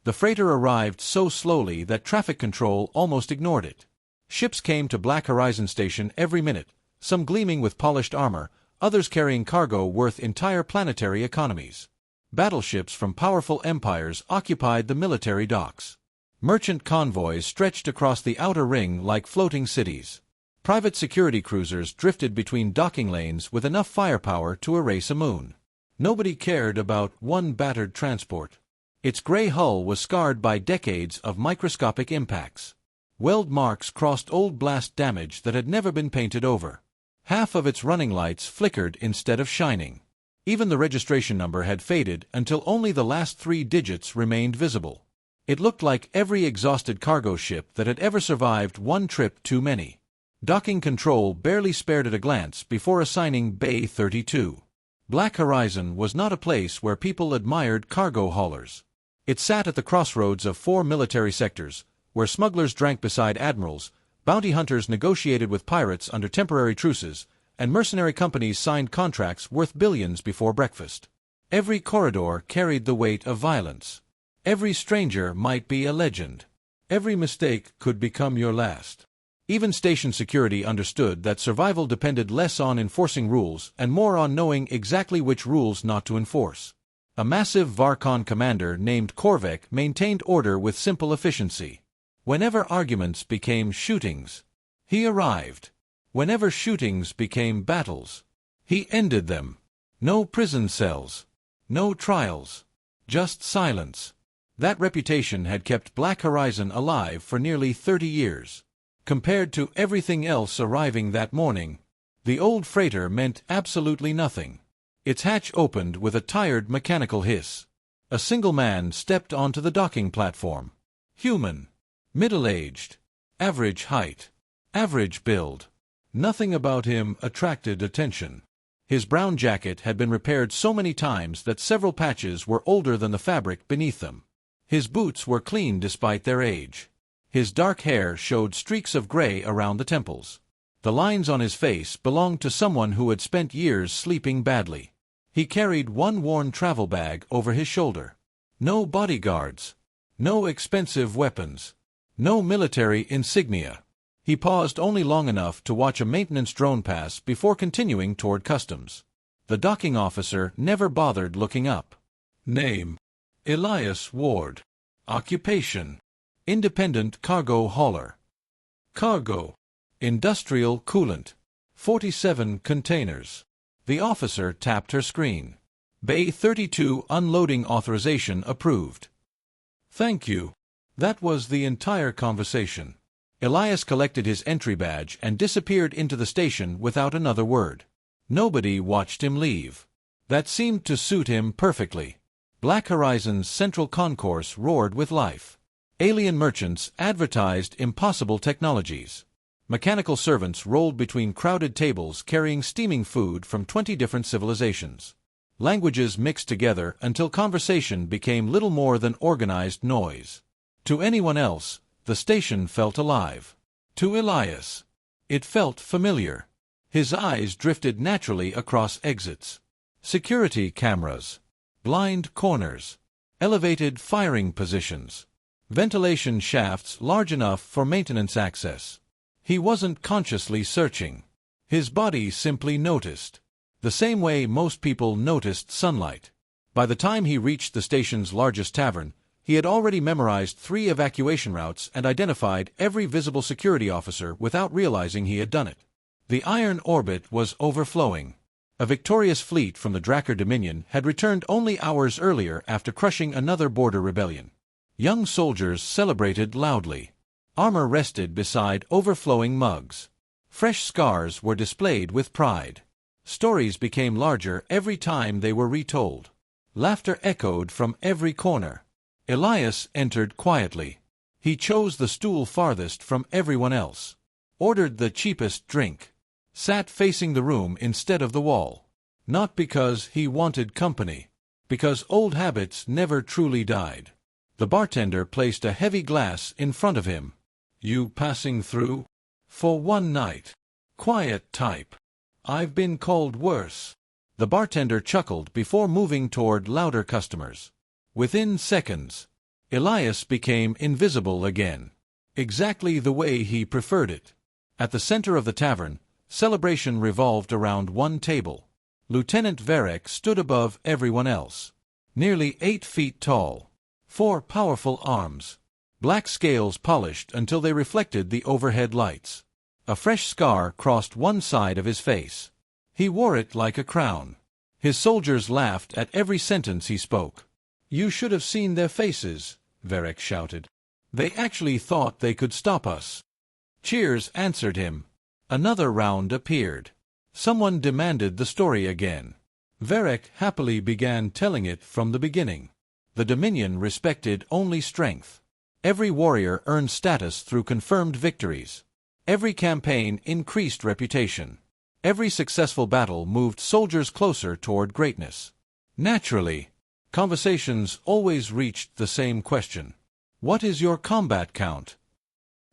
The freighter arrived so slowly that traffic control almost ignored it. Ships came to Black Horizon Station every minute, some gleaming with polished armor, others carrying cargo worth entire planetary economies. Battleships from powerful empires occupied the military docks. Merchant convoys stretched across the outer ring like floating cities. Private security cruisers drifted between docking lanes with enough firepower to erase a moon. Nobody cared about one battered transport. Its gray hull was scarred by decades of microscopic impacts. Weld marks crossed old blast damage that had never been painted over. Half of its running lights flickered instead of shining. Even the registration number had faded until only the last 3 digits remained visible. It looked like every exhausted cargo ship that had ever survived one trip too many. Docking control barely spared it a glance before assigning Bay 32. Black Horizon was not a place where people admired cargo haulers. It sat at the crossroads of 4 military sectors, where smugglers drank beside admirals, bounty hunters negotiated with pirates under temporary truces, and mercenary companies signed contracts worth billions before breakfast. Every corridor carried the weight of violence. Every stranger might be a legend. Every mistake could become your last. Even station security understood that survival depended less on enforcing rules and more on knowing exactly which rules not to enforce. A massive Varkon commander named Korvek maintained order with simple efficiency. Whenever arguments became shootings, he arrived. Whenever shootings became battles, he ended them. No prison cells. No trials. Just silence. That reputation had kept Black Horizon alive for nearly 30 years. Compared to everything else arriving that morning, the old freighter meant absolutely nothing. Its hatch opened with a tired mechanical hiss. A single man stepped onto the docking platform. Human. Middle-aged. Average height. Average build. Nothing about him attracted attention. His brown jacket had been repaired so many times that several patches were older than the fabric beneath them. His boots were clean despite their age. His dark hair showed streaks of gray around the temples. The lines on his face belonged to someone who had spent years sleeping badly. He carried one worn travel bag over his shoulder. No bodyguards. No expensive weapons. No military insignia. He paused only long enough to watch a maintenance drone pass before continuing toward customs. The docking officer never bothered looking up. Name: Elias Ward. Occupation: independent cargo hauler. Cargo: industrial coolant. 47 containers. The officer tapped her screen. Bay 32 unloading authorization approved. Thank you. That was the entire conversation. Elias collected his entry badge and disappeared into the station without another word. Nobody watched him leave. That seemed to suit him perfectly. Black Horizon's central concourse roared with life. Alien merchants advertised impossible technologies. Mechanical servants rolled between crowded tables carrying steaming food from 20 different civilizations. Languages mixed together until conversation became little more than organized noise. To anyone else, the station felt alive. To Elias, it felt familiar. His eyes drifted naturally across exits. Security cameras. Blind corners. Elevated firing positions. Ventilation shafts large enough for maintenance access. He wasn't consciously searching. His body simply noticed. The same way most people noticed sunlight. By the time he reached the station's largest tavern, he had already memorized 3 evacuation routes and identified every visible security officer without realizing he had done it. The iron orbit was overflowing. A victorious fleet from the Drakkar Dominion had returned only hours earlier after crushing another border rebellion. Young soldiers celebrated loudly. Armor rested beside overflowing mugs. Fresh scars were displayed with pride. Stories became larger every time they were retold. Laughter echoed from every corner. Elias entered quietly. He chose the stool farthest from everyone else. Ordered the cheapest drink. Sat facing the room instead of the wall. Not because he wanted company. Because old habits never truly died. The bartender placed a heavy glass in front of him. You passing through? For one night. Quiet type. I've been called worse. The bartender chuckled before moving toward louder customers. Within seconds, Elias became invisible again. Exactly the way he preferred it. At the center of the tavern, celebration revolved around one table. Lieutenant Varek stood above everyone else. Nearly 8 feet tall. 4 powerful arms. Black scales polished until they reflected the overhead lights. A fresh scar crossed one side of his face. He wore it like a crown. His soldiers laughed at every sentence he spoke. "You should have seen their faces," Varek shouted. "They actually thought they could stop us." Cheers answered him. Another round appeared. Someone demanded the story again. Varek happily began telling it from the beginning. The Dominion respected only strength. Every warrior earned status through confirmed victories. Every campaign increased reputation. Every successful battle moved soldiers closer toward greatness. Naturally, conversations always reached the same question. What is your combat count?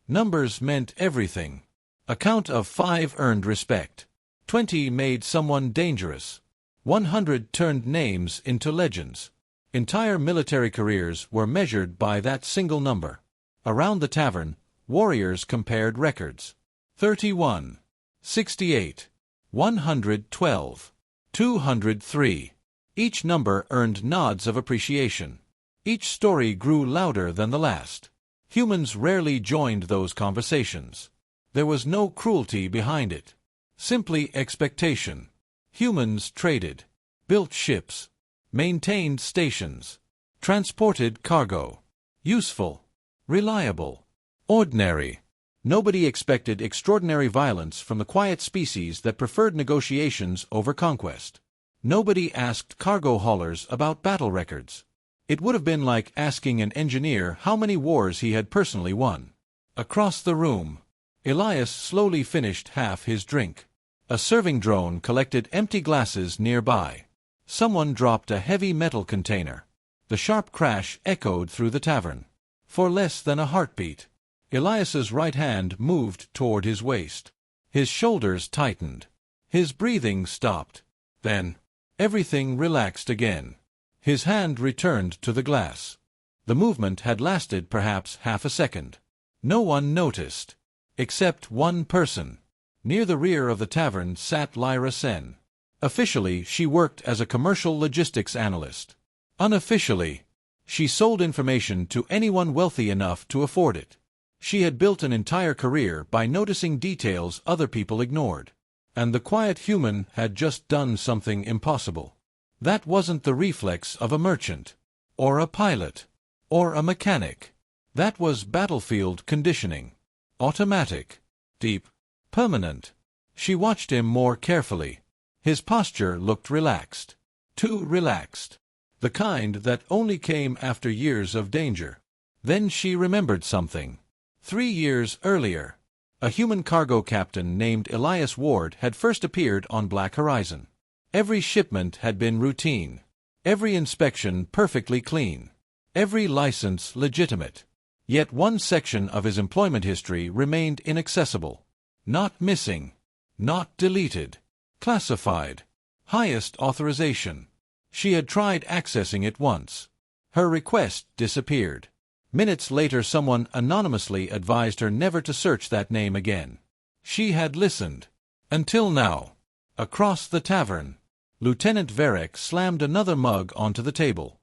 Numbers meant everything. A count of 5 earned respect. 20 made someone dangerous. 100 turned names into legends. Entire military careers were measured by that single number. Around the tavern, warriors compared records. 31. 68. 112. 203. Each number earned nods of appreciation. Each story grew louder than the last. Humans rarely joined those conversations. There was no cruelty behind it. Simply expectation. Humans traded, built ships, maintained stations, transported cargo. Useful, reliable, ordinary. Nobody expected extraordinary violence from the quiet species that preferred negotiations over conquest. Nobody asked cargo haulers about battle records. It would have been like asking an engineer how many wars he had personally won. Across the room, Elias slowly finished half his drink. A serving drone collected empty glasses nearby. Someone dropped a heavy metal container. The sharp crash echoed through the tavern. For less than a heartbeat, Elias's right hand moved toward his waist. His shoulders tightened. His breathing stopped. Then, everything relaxed again. His hand returned to the glass. The movement had lasted perhaps half a second. No one noticed. Except one person. Near the rear of the tavern sat Lyra Sen. Officially, she worked as a commercial logistics analyst. Unofficially, she sold information to anyone wealthy enough to afford it. She had built an entire career by noticing details other people ignored. And the quiet human had just done something impossible. That wasn't the reflex of a merchant, or a pilot, or a mechanic. That was battlefield conditioning. Automatic, deep, permanent. She watched him more carefully. His posture looked relaxed. Too relaxed. The kind that only came after years of danger. Then she remembered something. 3 years earlier, a human cargo captain named Elias Ward had first appeared on Black Horizon. Every shipment had been routine. Every inspection perfectly clean. Every license legitimate. Yet one section of his employment history remained inaccessible. Not missing. Not deleted. Classified. Highest authorization. She had tried accessing it once. Her request disappeared. Minutes later someone anonymously advised her never to search that name again. She had listened. Until now. Across the tavern, Lieutenant Varek slammed another mug onto the table.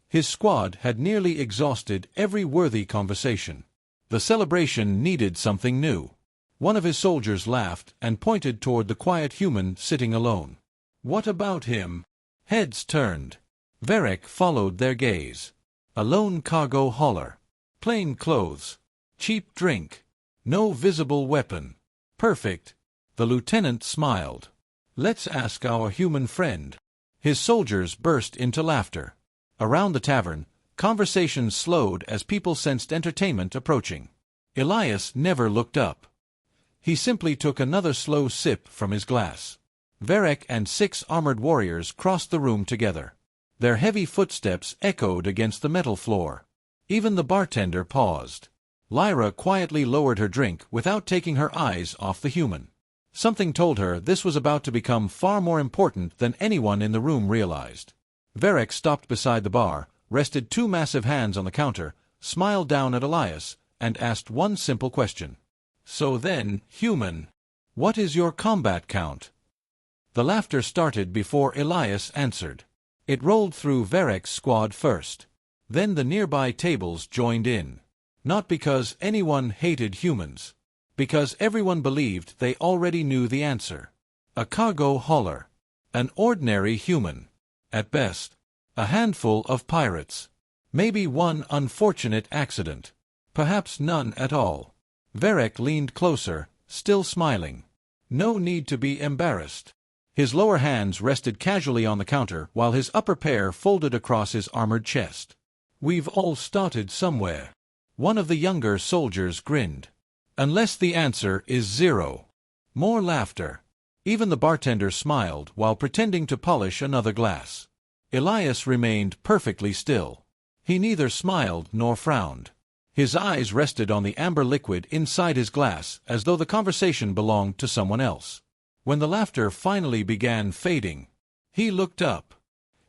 His squad had nearly exhausted every worthy conversation. The celebration needed something new. One of his soldiers laughed and pointed toward the quiet human sitting alone. What about him? Heads turned. Varek followed their gaze. A lone cargo hauler. Plain clothes. Cheap drink. No visible weapon. Perfect. The lieutenant smiled. Let's ask our human friend. His soldiers burst into laughter. Around the tavern, conversation slowed as people sensed entertainment approaching. Elias never looked up. He simply took another slow sip from his glass. Varek and 6 armored warriors crossed the room together. Their heavy footsteps echoed against the metal floor. Even the bartender paused. Lyra quietly lowered her drink without taking her eyes off the human. Something told her this was about to become far more important than anyone in the room realized. Varek stopped beside the bar, rested two massive hands on the counter, smiled down at Elias, and asked one simple question. "So then, human, what is your combat count?" The laughter started before Elias answered. It rolled through Verek's squad first. Then the nearby tables joined in. Not because anyone hated humans. Because everyone believed they already knew the answer. A cargo hauler. An ordinary human. At best. A handful of pirates. Maybe one unfortunate accident. Perhaps none at all. Verek leaned closer, still smiling. No need to be embarrassed. His lower hands rested casually on the counter while his upper pair folded across his armored chest. "We've all started somewhere." One of the younger soldiers grinned. "Unless the answer is 0. More laughter. Even the bartender smiled while pretending to polish another glass. Elias remained perfectly still. He neither smiled nor frowned. His eyes rested on the amber liquid inside his glass as though the conversation belonged to someone else. When the laughter finally began fading, he looked up.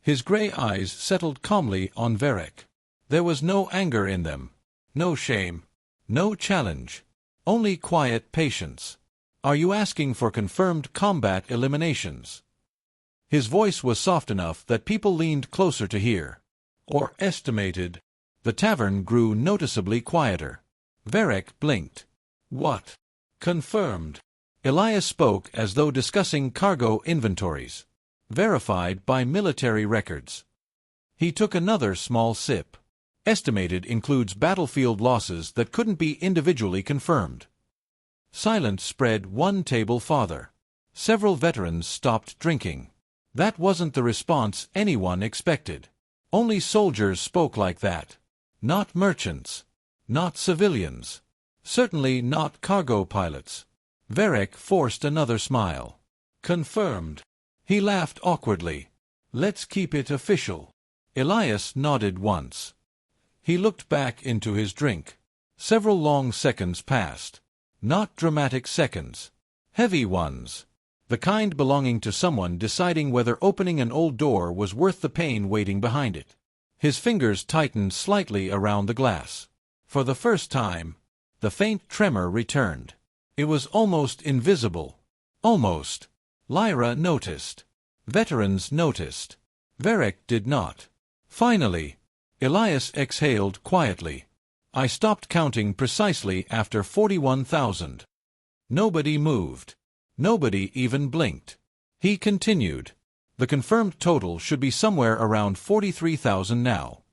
His gray eyes settled calmly on Verek. There was no anger in them, no shame, no challenge, only quiet patience. "Are you asking for confirmed combat eliminations?" His voice was soft enough that people leaned closer to hear. "Or estimated?" The tavern grew noticeably quieter. Verek blinked. "What?" "Confirmed." Elias spoke as though discussing cargo inventories. "Verified by military records." He took another small sip. "Estimated" includes battlefield losses that couldn't be individually confirmed. Silence spread one table farther. Several veterans stopped drinking. That wasn't the response anyone expected. Only soldiers spoke like that. Not merchants. Not civilians. Certainly not cargo pilots. Verek forced another smile. "Confirmed." He laughed awkwardly. "Let's keep it official." Elias nodded once. He looked back into his drink. Several long seconds passed. Not dramatic seconds. Heavy ones. The kind belonging to someone deciding whether opening an old door was worth the pain waiting behind it. His fingers tightened slightly around the glass. For the first time, the faint tremor returned. It was almost invisible. Almost. Lyra noticed. Veterans noticed. Verek did not. Finally, Elias exhaled quietly. "I stopped counting precisely after 41,000. Nobody moved. Nobody even blinked." He continued. "The confirmed total should be somewhere around 43,000 now."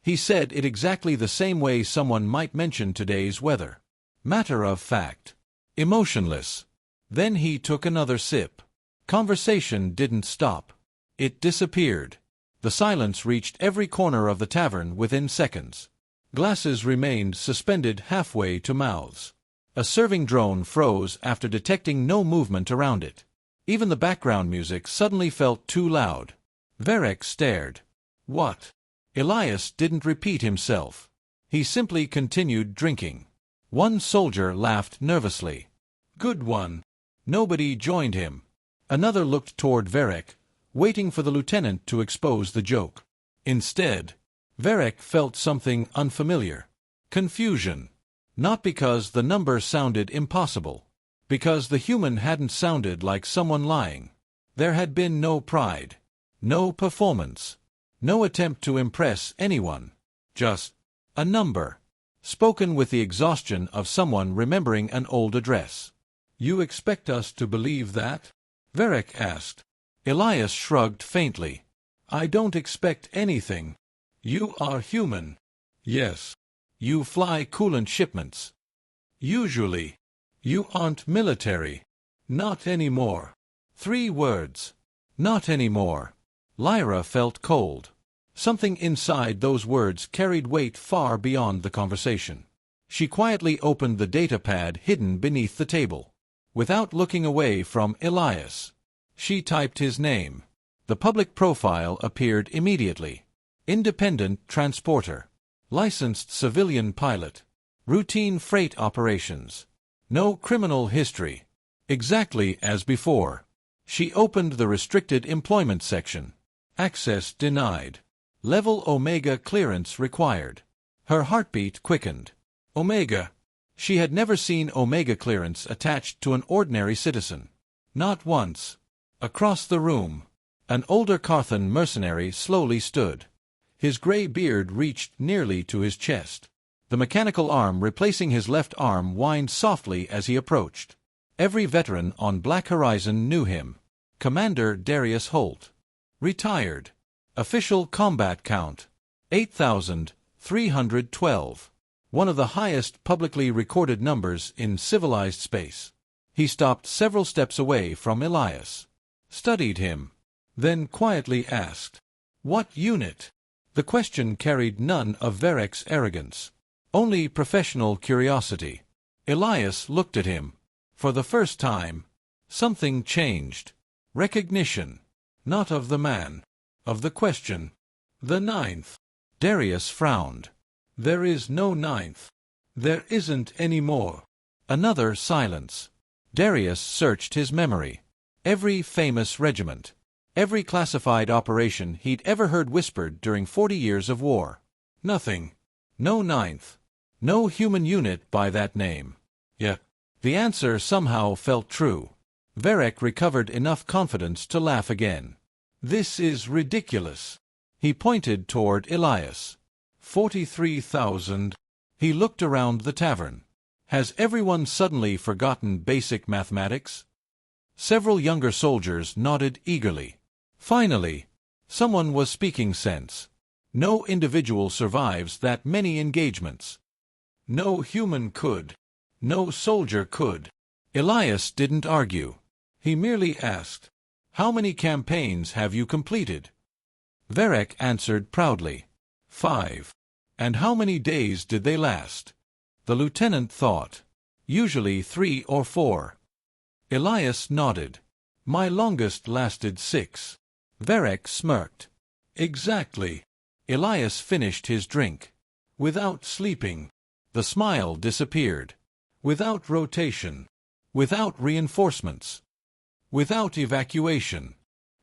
He said it exactly the same way someone might mention today's weather. Matter of fact. Emotionless. Then he took another sip. Conversation didn't stop. It disappeared. The silence reached every corner of the tavern within seconds. Glasses remained suspended halfway to mouths. A serving drone froze after detecting no movement around it. Even the background music suddenly felt too loud. Verek stared. "What?" Elias didn't repeat himself. He simply continued drinking. One soldier laughed nervously. "Good one." Nobody joined him. Another looked toward Verek, waiting for the lieutenant to expose the joke. Instead, Verek felt something unfamiliar. Confusion. Not because the number sounded impossible. Because the human hadn't sounded like someone lying. There had been no pride. No performance. No attempt to impress anyone. Just a number. Spoken with the exhaustion of someone remembering an old address. "You expect us to believe that?" Verek asked. Elias shrugged faintly. "I don't expect anything. You are human." "Yes." "You fly coolant shipments." "Usually." "You aren't military." "Not anymore." 3 words. Not anymore. Lyra felt cold. Something inside those words carried weight far beyond the conversation. She quietly opened the data pad hidden beneath the table. Without looking away from Elias, she typed his name. The public profile appeared immediately. Independent transporter. Licensed civilian pilot. Routine freight operations. No criminal history. Exactly as before. She opened the restricted employment section. Access denied. Level Omega clearance required. Her heartbeat quickened. Omega. She had never seen Omega clearance attached to an ordinary citizen. Not once. Across the room, an older Carthan mercenary slowly stood. His gray beard reached nearly to his chest. The mechanical arm replacing his left arm whined softly as he approached. Every veteran on Black Horizon knew him. Commander Darius Holt. Retired. Official combat count 8,312. One of the highest publicly recorded numbers in civilized space. He stopped several steps away from Elias. Studied him. Then quietly asked, "What unit?" The question carried none of Verek's arrogance. Only professional curiosity. Elias looked at him. For the first time, something changed. Recognition. Not of the man. Of the question. The 9th. Darius frowned. There is no 9th. There isn't any more. Another silence. Darius searched his memory. Every famous regiment. Every classified operation he'd ever heard whispered during 40 years of war. Nothing. No 9th. No human unit by that name. Yet, the answer somehow felt true. Verek recovered enough confidence to laugh again. This is ridiculous. He pointed toward Elias. 43,000. He looked around the tavern. Has everyone suddenly forgotten basic mathematics? Several younger soldiers nodded eagerly. Finally, someone was speaking sense. No individual survives that many engagements. No human could. No soldier could. Elias didn't argue. He merely asked, "How many campaigns have you completed?" Verek answered proudly, 5. And how many days did they last? The lieutenant thought, usually 3 or 4. Elias nodded. My longest lasted 6. Verek smirked. Exactly. Elias finished his drink. Without sleeping. The smile disappeared. Without rotation. Without reinforcements. Without evacuation.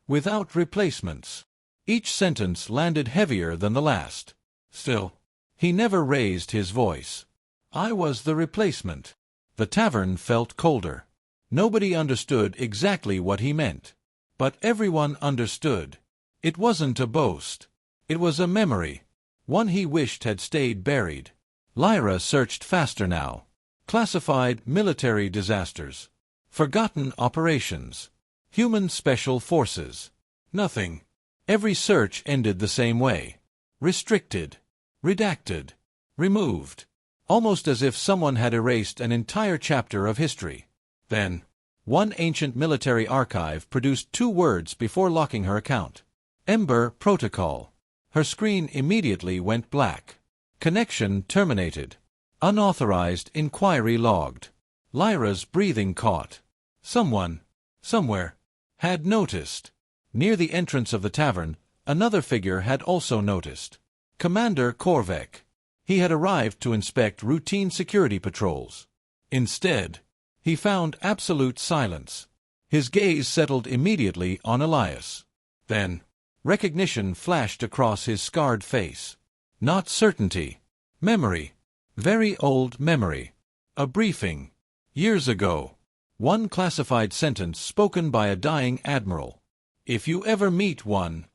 Without replacements. Each sentence landed heavier than the last. Still, he never raised his voice. I was the replacement. The tavern felt colder. Nobody understood exactly what he meant. But everyone understood. It wasn't a boast. It was a memory. One he wished had stayed buried. Lyra searched faster now. Classified military disasters. Forgotten operations. Human special forces. Nothing. Every search ended the same way. Restricted. Redacted. Removed. Almost as if someone had erased an entire chapter of history. Then, one ancient military archive produced 2 words before locking her account. Ember Protocol. Her screen immediately went black. Connection terminated. Unauthorized inquiry logged. Lyra's breathing caught. Someone, somewhere, had noticed. Near the entrance of the tavern, another figure had also noticed. Commander Korvek. He had arrived to inspect routine security patrols. Instead, he found absolute silence. His gaze settled immediately on Elias. Then, recognition flashed across his scarred face. Not certainty. Memory. Very old memory. A briefing. Years ago. One classified sentence spoken by a dying admiral. If you ever meet one,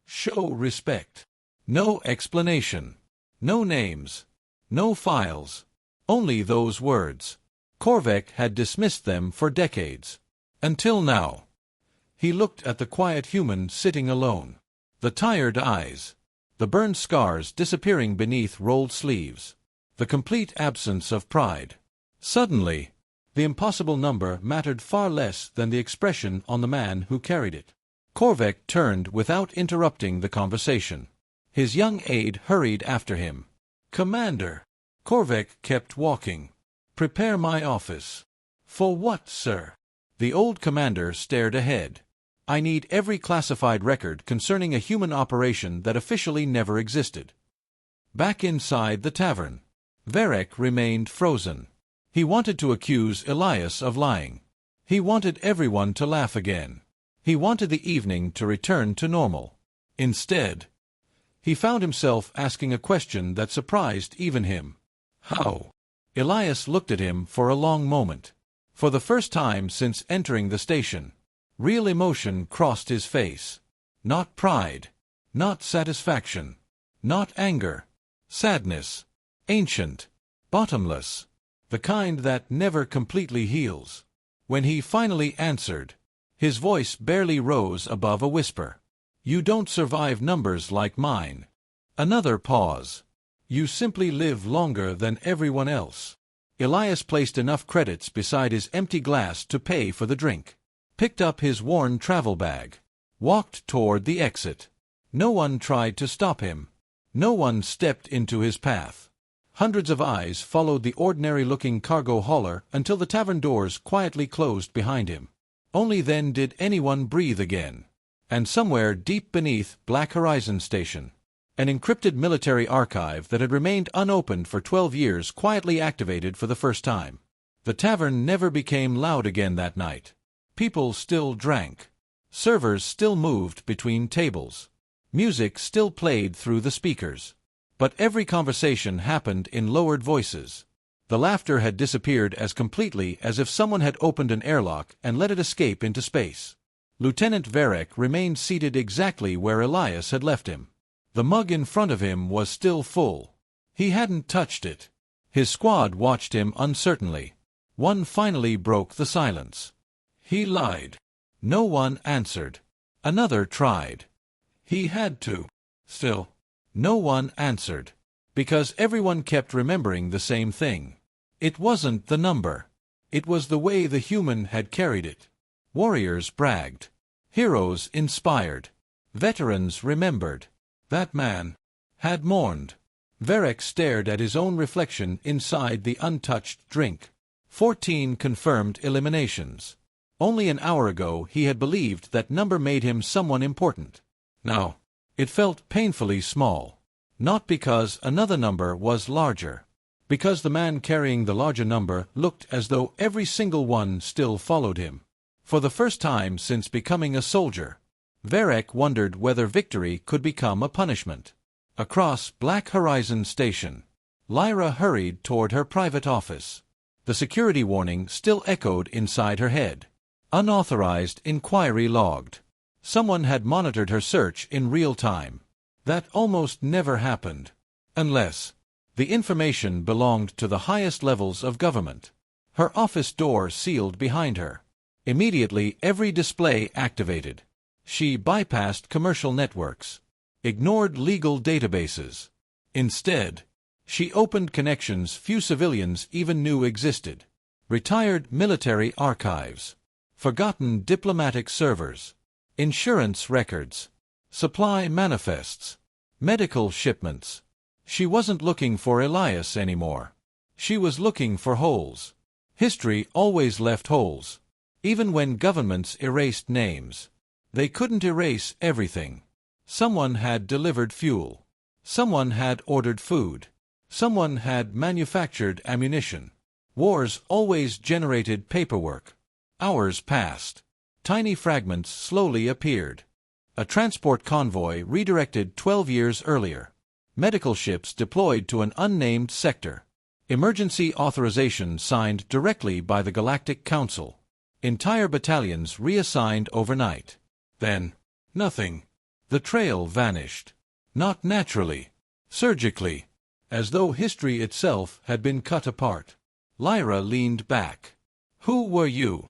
show respect. No explanation. No names. No files. Only those words. Korvek had dismissed them for decades. Until now. He looked at the quiet human sitting alone. The tired eyes. The burned scars disappearing beneath rolled sleeves. The complete absence of pride. Suddenly, the impossible number mattered far less than the expression on the man who carried it. Korvek turned without interrupting the conversation. His young aide hurried after him. Commander. Korvek kept walking. Prepare my office. For what, sir? The old commander stared ahead. I need every classified record concerning a human operation that officially never existed. Back inside the tavern, Verek remained frozen. He wanted to accuse Elias of lying. He wanted everyone to laugh again. He wanted the evening to return to normal. Instead, He found himself asking a question that surprised even him. How? Elias looked at him for a long moment. For the first time since entering the station, real emotion crossed his face. Not pride. Not satisfaction. Not anger. Sadness. Ancient. Bottomless. The kind that never completely heals. When he finally answered, his voice barely rose above a whisper. You don't survive numbers like mine. Another pause. You simply live longer than everyone else. Elias placed enough credits beside his empty glass to pay for the drink. Picked up his worn travel bag. Walked toward the exit. No one tried to stop him. No one stepped into his path. Hundreds of eyes followed the ordinary-looking cargo hauler until the tavern doors quietly closed behind him. Only then did anyone breathe again. And somewhere deep beneath Black Horizon Station, an encrypted military archive that had remained unopened for 12 years quietly activated for the first time. The tavern never became loud again that night. People still drank. Servers still moved between tables. Music still played through the speakers. But every conversation happened in lowered voices. The laughter had disappeared as completely as if someone had opened an airlock and let it escape into space. Lieutenant Varek remained seated exactly where Elias had left him. The mug in front of him was still full. He hadn't touched it. His squad watched him uncertainly. One finally broke the silence. He lied. No one answered. Another tried. He had to. Still, no one answered. Because everyone kept remembering the same thing. It wasn't the number. It was the way the human had carried it. Warriors bragged. Heroes inspired. Veterans remembered. That man had mourned. Varek stared at his own reflection inside the untouched drink. 14 confirmed eliminations. Only an hour ago he had believed that number made him someone important. Now, it felt painfully small. Not because another number was larger. Because the man carrying the larger number looked as though every single one still followed him. For the first time since becoming a soldier, Varek wondered whether victory could become a punishment. Across Black Horizon Station, Lyra hurried toward her private office. The security warning still echoed inside her head. Unauthorized inquiry logged. Someone had monitored her search in real time. That almost never happened. Unless the information belonged to the highest levels of government. Her office door sealed behind her. Immediately every display activated. She bypassed commercial networks. Ignored legal databases. Instead, she opened connections few civilians even knew existed. Retired military archives. Forgotten diplomatic servers. Insurance records. Supply manifests. Medical shipments. She wasn't looking for Elias anymore. She was looking for holes. History always left holes. Even when governments erased names. They couldn't erase everything. Someone had delivered fuel. Someone had ordered food. Someone had manufactured ammunition. Wars always generated paperwork. Hours passed. Tiny fragments slowly appeared. A transport convoy redirected 12 years earlier. Medical ships deployed to an unnamed sector. Emergency authorization signed directly by the Galactic Council. Entire battalions reassigned overnight. Then, nothing. The trail vanished. Not naturally. Surgically. As though history itself had been cut apart. Lyra leaned back. Who were you?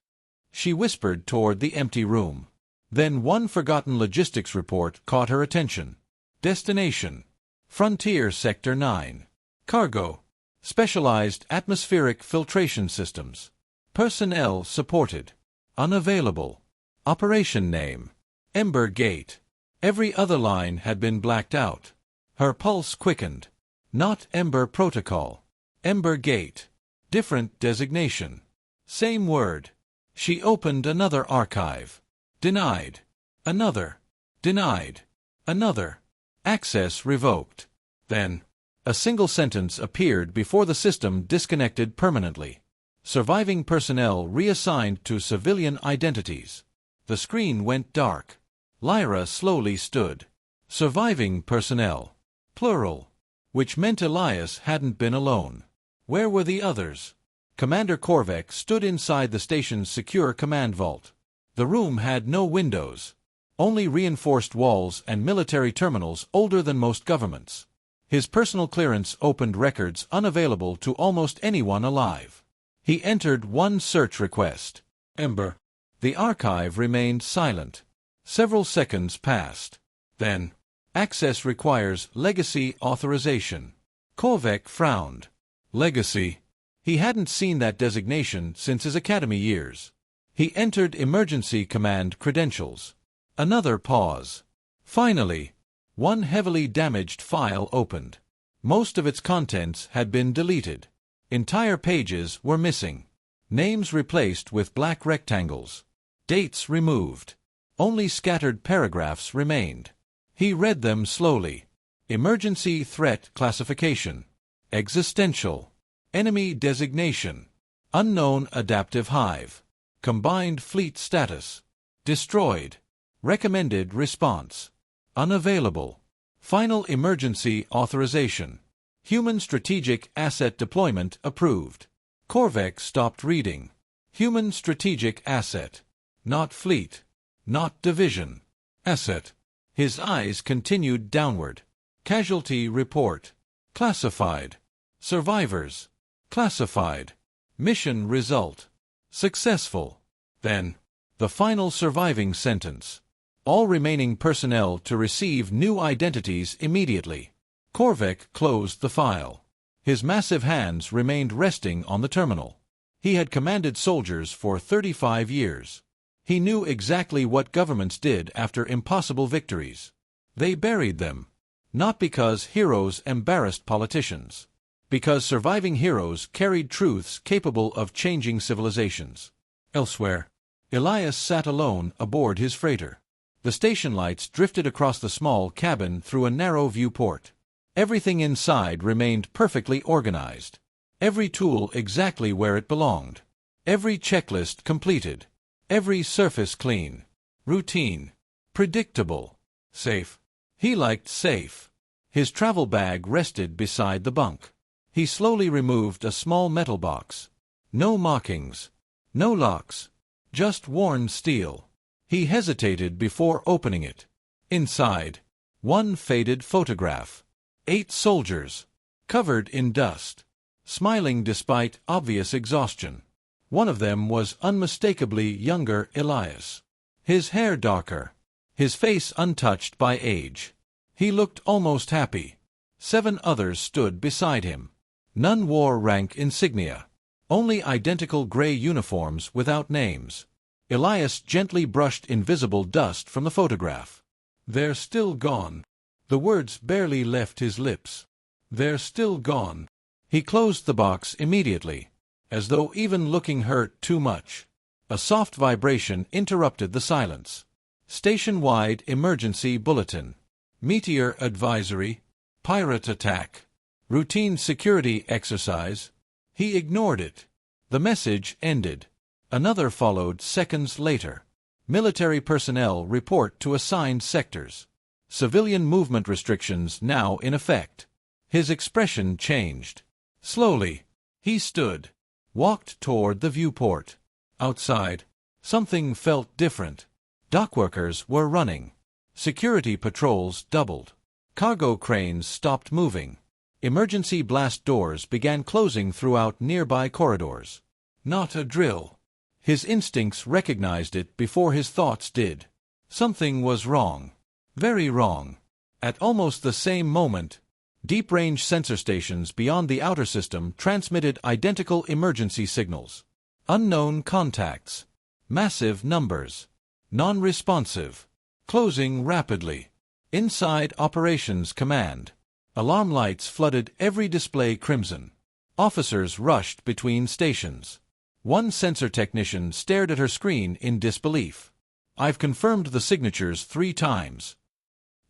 She whispered toward the empty room. Then one forgotten logistics report caught her attention. Destination. Frontier Sector 9. Cargo. Specialized atmospheric filtration systems. Personnel supported. Unavailable. Operation name. Ember Gate. Every other line had been blacked out. Her pulse quickened. Not Ember Protocol. Ember Gate. Different designation. Same word. She opened another archive. Denied. Another. Denied. Another. Access revoked. Then, a single sentence appeared before the system disconnected permanently. Surviving personnel reassigned to civilian identities. The screen went dark. Lyra slowly stood. Surviving personnel. Plural. Which meant Elias hadn't been alone. Where were the others? Commander Korvek stood inside the station's secure command vault. The room had no windows. Only reinforced walls and military terminals older than most governments. His personal clearance opened records unavailable to almost anyone alive. He entered one search request. Ember. The archive remained silent. Several seconds passed. Then, access requires legacy authorization. Korvek frowned. Legacy. He hadn't seen that designation since his academy years. He entered emergency command credentials. Another pause. Finally, one heavily damaged file opened. Most of its contents had been deleted. Entire pages were missing. Names replaced with black rectangles. Dates removed. Only scattered paragraphs remained. He read them slowly. Emergency threat classification. Existential. Enemy designation. Unknown adaptive hive. Combined fleet status. Destroyed. Recommended response. Unavailable. Final emergency authorization. Human strategic asset deployment approved. Korvek stopped reading. Human strategic asset. Not fleet. Not division. Asset. His eyes continued downward. Casualty report. Classified. Survivors. Classified. Mission result. Successful. Then, the final surviving sentence. All remaining personnel to receive new identities immediately. Korvek closed the file. His massive hands remained resting on the terminal. He had commanded soldiers for 35 years. He knew exactly what governments did after impossible victories. They buried them. Not because heroes embarrassed politicians. Because surviving heroes carried truths capable of changing civilizations. Elsewhere, Elias sat alone aboard his freighter. The station lights drifted across the small cabin through a narrow viewport. Everything inside remained perfectly organized. Every tool exactly where it belonged. Every checklist completed. Every surface clean. Routine. Predictable. Safe. He liked safe. His travel bag rested beside the bunk. He slowly removed a small metal box. No markings. No locks. Just worn steel. He hesitated before opening it. Inside, one faded photograph. 8 soldiers, covered in dust, smiling despite obvious exhaustion. One of them was unmistakably younger Elias. His hair darker, his face untouched by age. He looked almost happy. 7 others stood beside him. None wore rank insignia. Only identical gray uniforms without names. Elias gently brushed invisible dust from the photograph. They're still gone. The words barely left his lips. They're still gone. He closed the box immediately, as though even looking hurt too much. A soft vibration interrupted the silence. Station-wide emergency bulletin. Meteor advisory. Pirate attack. Routine security exercise. He ignored it. The message ended. Another followed seconds later. Military personnel report to assigned sectors. Civilian movement restrictions now in effect. His expression changed. Slowly, he stood, walked toward the viewport. Outside, something felt different. Dockworkers were running. Security patrols doubled. Cargo cranes stopped moving. Emergency blast doors began closing throughout nearby corridors. Not a drill. His instincts recognized it before his thoughts did. Something was wrong. Very wrong. At almost the same moment, deep-range sensor stations beyond the outer system transmitted identical emergency signals. Unknown contacts. Massive numbers. Non-responsive. Closing rapidly. Inside Operations Command. Alarm lights flooded every display crimson. Officers rushed between stations. One sensor technician stared at her screen in disbelief. I've confirmed the signatures 3 times.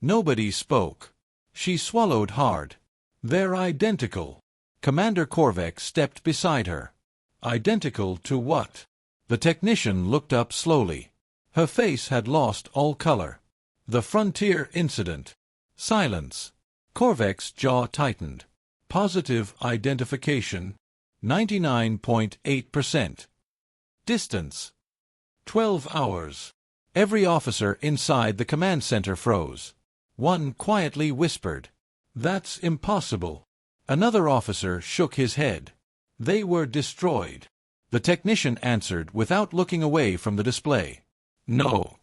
Nobody spoke. She swallowed hard. They're identical. Commander Korvek stepped beside her. Identical to what? The technician looked up slowly. Her face had lost all color. The Frontier incident. Silence. Korvek's jaw tightened. Positive identification. 99.8%. Distance. 12 hours. Every officer inside the command center froze. One quietly whispered, "That's impossible." Another officer shook his head. "They were destroyed." The technician answered without looking away from the display. "No.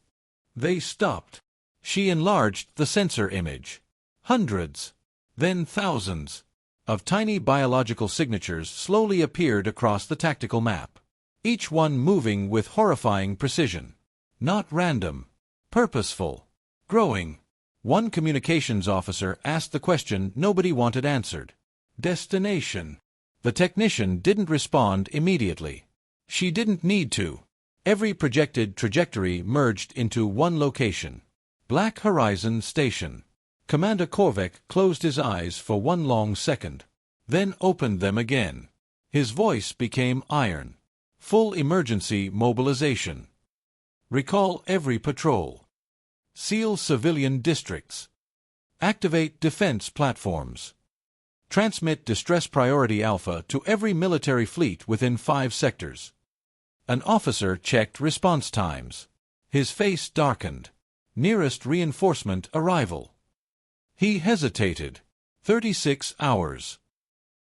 They stopped." She enlarged the sensor image. Hundreds, then thousands, of tiny biological signatures slowly appeared across the tactical map, each one moving with horrifying precision. Not random, purposeful, growing. One communications officer asked the question nobody wanted answered. Destination. The technician didn't respond immediately. She didn't need to. Every projected trajectory merged into one location. Black Horizon Station. Commander Korvek closed his eyes for one long second, then opened them again. His voice became iron. Full emergency mobilization. Recall every patrol. Seal civilian districts. Activate defense platforms. Transmit distress priority alpha to every military fleet within 5 sectors. An officer checked response times. His face darkened. Nearest reinforcement arrival. He hesitated. 36 hours.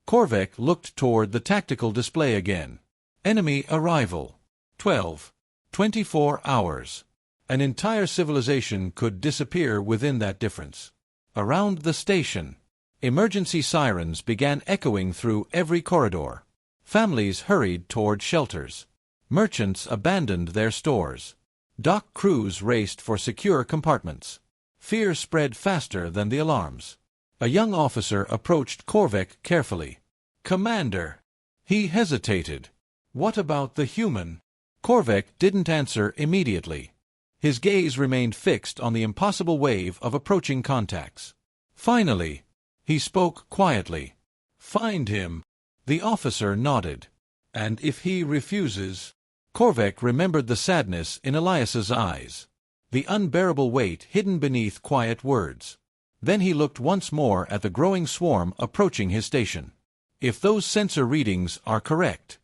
Korvek looked toward the tactical display again. Enemy arrival. 24 hours. An entire civilization could disappear within that difference. Around the station, emergency sirens began echoing through every corridor. Families hurried toward shelters. Merchants abandoned their stores. Dock crews raced for secure compartments. Fear spread faster than the alarms. A young officer approached Korvek carefully. "Commander." He hesitated. "What about the human?" Korvek didn't answer immediately. His gaze remained fixed on the impossible wave of approaching contacts. Finally, he spoke quietly. "Find him." The officer nodded. "And if he refuses?" Korvek remembered the sadness in Elias's eyes, the unbearable weight hidden beneath quiet words. Then he looked once more at the growing swarm approaching his station. "If those sensor readings are correct."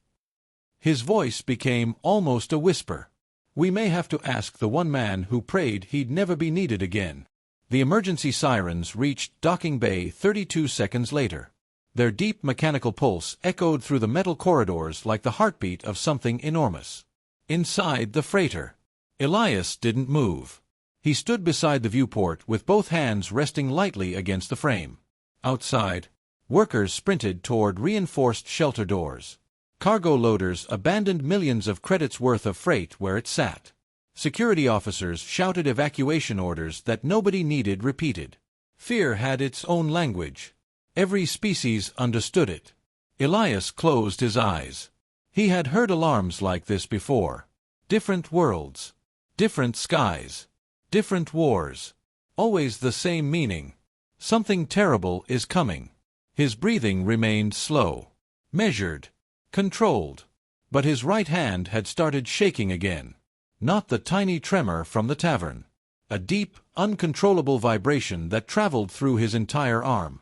His voice became almost a whisper. "We may have to ask the one man who prayed he'd never be needed again." The emergency sirens reached docking bay 32 seconds later. Their deep mechanical pulse echoed through the metal corridors like the heartbeat of something enormous. Inside the freighter, Elias didn't move. He stood beside the viewport with both hands resting lightly against the frame. Outside, workers sprinted toward reinforced shelter doors. Cargo loaders abandoned millions of credits worth of freight where it sat. Security officers shouted evacuation orders that nobody needed repeated. Fear had its own language. Every species understood it. Elias closed his eyes. He had heard alarms like this before. Different worlds. Different skies. Different wars. Always the same meaning. Something terrible is coming. His breathing remained slow. Measured. Controlled. But his right hand had started shaking again. Not the tiny tremor from the tavern. A deep, uncontrollable vibration that traveled through his entire arm.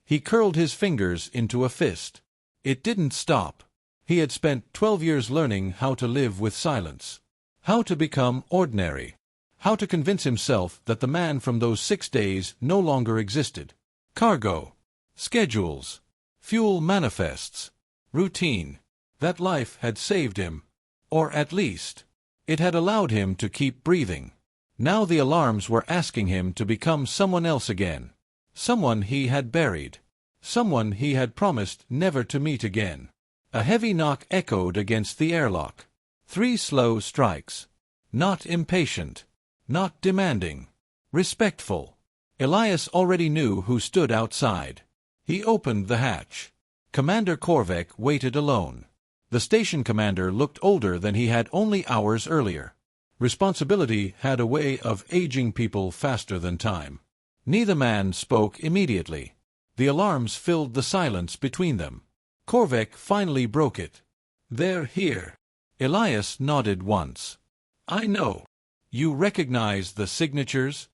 He curled his fingers into a fist. It didn't stop. He had spent 12 years learning how to live with silence. How to become ordinary. How to convince himself that the man from those 6 days no longer existed. Cargo. Schedules. Fuel manifests. Routine. That life had saved him. Or at least, it had allowed him to keep breathing. Now the alarms were asking him to become someone else again. Someone he had buried. Someone he had promised never to meet again. A heavy knock echoed against the airlock. 3 slow strikes. Not impatient. Not demanding. Respectful. Elias already knew who stood outside. He opened the hatch. Commander Korvek waited alone. The station commander looked older than he had only hours earlier. Responsibility had a way of aging people faster than time. Neither man spoke immediately. The alarms filled the silence between them. Korvek finally broke it. "They're here." Elias nodded once. "I know. You recognize the signatures?"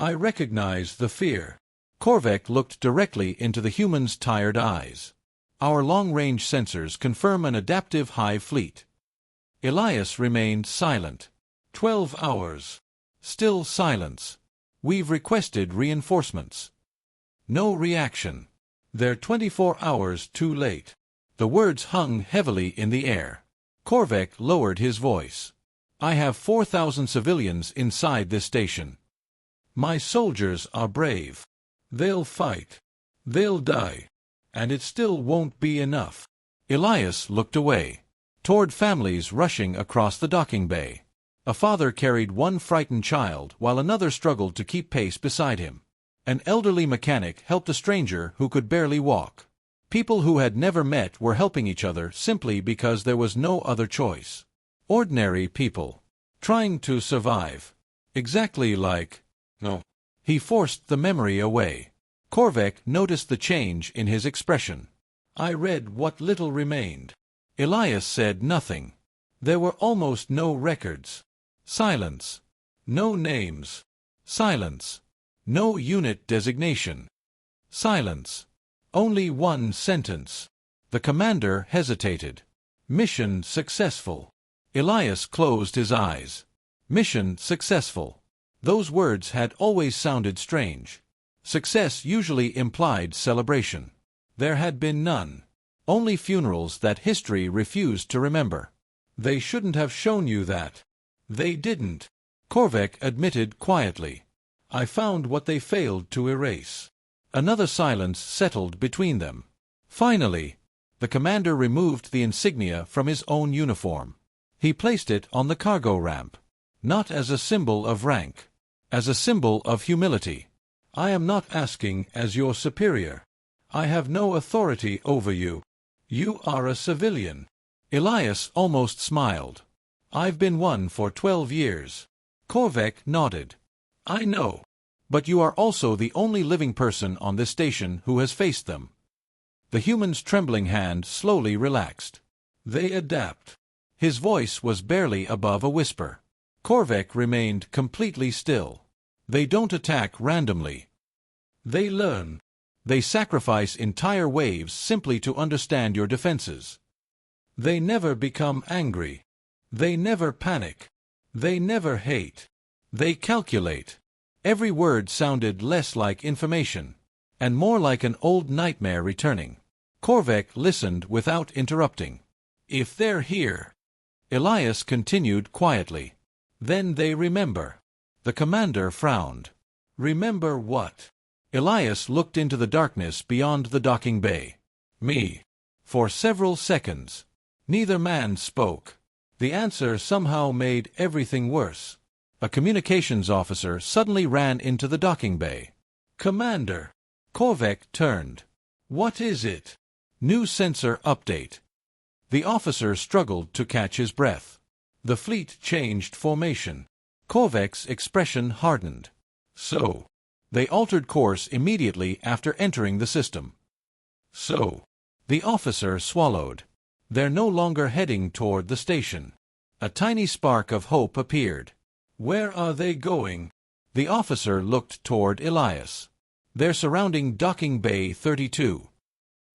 I recognize the fear. Korvek looked directly into the human's tired eyes. Our long-range sensors confirm an adaptive hive fleet. Elias remained silent. 12 hours. Still silence. We've requested reinforcements. No reaction. They're 24 hours too late. The words hung heavily in the air. Korvek lowered his voice. I have 4,000 civilians inside this station. My soldiers are brave. They'll fight. They'll die. And it still won't be enough. Elias looked away, toward families rushing across the docking bay. A father carried one frightened child while another struggled to keep pace beside him. An elderly mechanic helped a stranger who could barely walk. People who had never met were helping each other simply because there was no other choice. Ordinary people. Trying to survive. Exactly like... No. He forced the memory away. Korvek noticed the change in his expression. I read what little remained. Elias said nothing. There were almost no records. Silence. No names. Silence. No unit designation. Silence. Only one sentence. The commander hesitated. Mission successful. Elias closed his eyes. Mission successful. Those words had always sounded strange. Success usually implied celebration. There had been none. Only funerals that history refused to remember. They shouldn't have shown you that. They didn't. Korvek admitted quietly. I found what they failed to erase. Another silence settled between them. Finally, the commander removed the insignia from his own uniform. He placed it on the cargo ramp. Not as a symbol of rank. As a symbol of humility. I am not asking as your superior. I have no authority over you. You are a civilian. Elias almost smiled. I've been one for 12 years. Korvek nodded. I know. But you are also the only living person on this station who has faced them. The human's trembling hand slowly relaxed. They adapt. His voice was barely above a whisper. Korvek remained completely still. They don't attack randomly. They learn. They sacrifice entire waves simply to understand your defenses. They never become angry. They never panic. They never hate. They calculate. Every word sounded less like information, and more like an old nightmare returning. Korvek listened without interrupting. If they're here, Elias continued quietly, then they remember. The commander frowned. Remember what? Elias looked into the darkness beyond the docking bay. Me. For several seconds. Neither man spoke. The answer somehow made everything worse. A communications officer suddenly ran into the docking bay. Commander. Korvek turned. What is it? New sensor update. The officer struggled to catch his breath. The fleet changed formation. Korvek's expression hardened. So. They altered course immediately after entering the system. So. The officer swallowed. They're no longer heading toward the station. A tiny spark of hope appeared. Where are they going? The officer looked toward Elias. They're surrounding docking bay 32.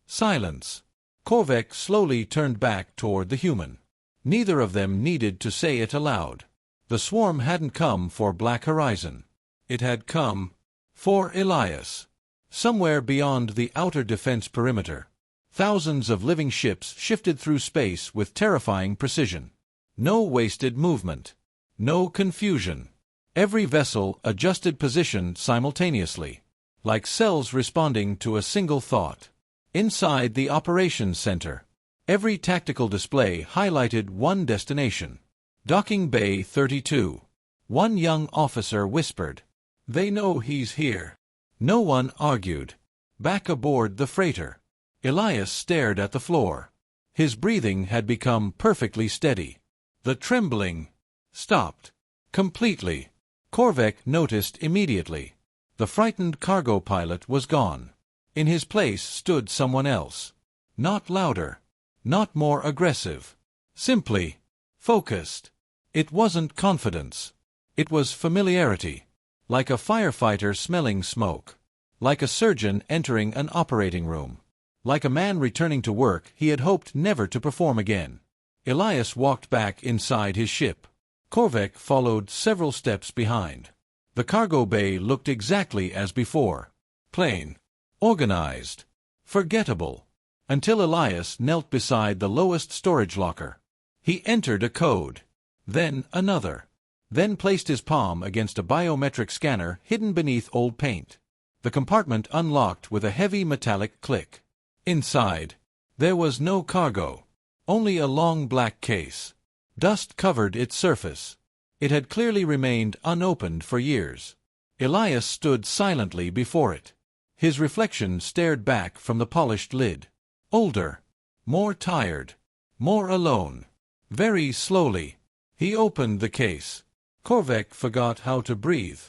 Silence. Korvek slowly turned back toward the human. Neither of them needed to say it aloud. The swarm hadn't come for Black Horizon. It had come for Elias. Somewhere beyond the outer defense perimeter, thousands of living ships shifted through space with terrifying precision. No wasted movement. No confusion. Every vessel adjusted position simultaneously, like cells responding to a single thought. Inside the operations center, every tactical display highlighted one destination. Docking Bay 32. One young officer whispered. They know he's here. No one argued. Back aboard the freighter. Elias stared at the floor. His breathing had become perfectly steady. The trembling stopped. Completely. Korvek noticed immediately. The frightened cargo pilot was gone. In his place stood someone else. Not louder. Not more aggressive. Simply focused. It wasn't confidence. It was familiarity. Like a firefighter smelling smoke. Like a surgeon entering an operating room. Like a man returning to work he had hoped never to perform again. Elias walked back inside his ship. Korvek followed several steps behind. The cargo bay looked exactly as before. Plain. Organized. Forgettable. Until Elias knelt beside the lowest storage locker. He entered a code. Then another. Then placed his palm against a biometric scanner hidden beneath old paint. The compartment unlocked with a heavy metallic click. Inside, there was no cargo. Only a long black case. Dust covered its surface. It had clearly remained unopened for years. Elias stood silently before it. His reflection stared back from the polished lid. Older. More tired. More alone. Very slowly, he opened the case. Korvek forgot how to breathe.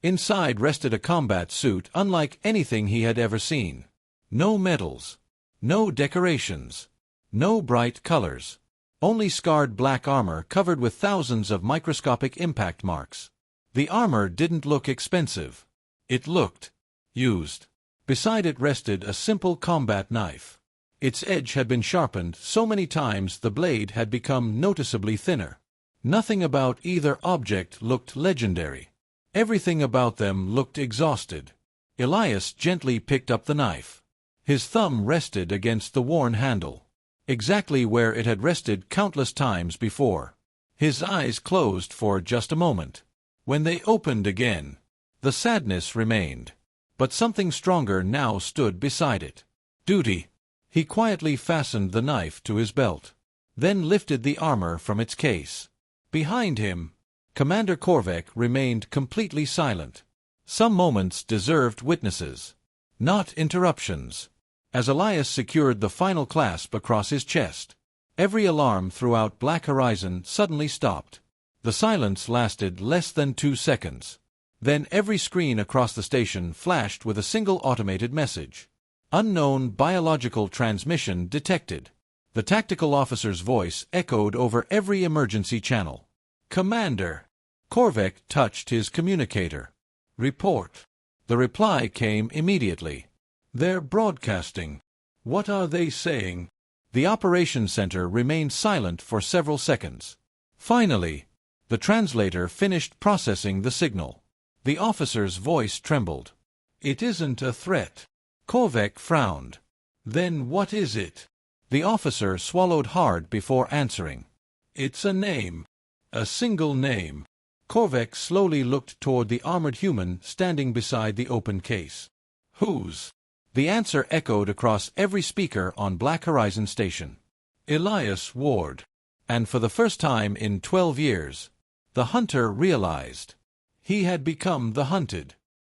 Inside rested a combat suit unlike anything he had ever seen. No medals. No decorations. No bright colors. Only scarred black armor covered with thousands of microscopic impact marks. The armor didn't look expensive. It looked used. Beside it rested a simple combat knife. Its edge had been sharpened so many times the blade had become noticeably thinner. Nothing about either object looked legendary. Everything about them looked exhausted. Elias gently picked up the knife. His thumb rested against the worn handle. Exactly where it had rested countless times before. His eyes closed for just a moment. When they opened again, the sadness remained. But something stronger now stood beside it. Duty. He quietly fastened the knife to his belt. Then lifted the armor from its case. Behind him, Commander Korvek remained completely silent. Some moments deserved witnesses, not interruptions. As Elias secured the final clasp across his chest, every alarm throughout Black Horizon suddenly stopped. The silence lasted less than 2 seconds. Then every screen across the station flashed with a single automated message. Unknown biological transmission detected. The tactical officer's voice echoed over every emergency channel. Commander. Korvek touched his communicator. Report. The reply came immediately. They're broadcasting. What are they saying? The operations center remained silent for several seconds. Finally, the translator finished processing the signal. The officer's voice trembled. It isn't a threat. Korvek frowned. Then what is it? The officer swallowed hard before answering. It's a name. A single name. Korvek slowly looked toward the armored human standing beside the open case. Whose? The answer echoed across every speaker on Black Horizon Station. Elias Ward. And for the first time in 12 years, the hunter realized. He had become the hunted.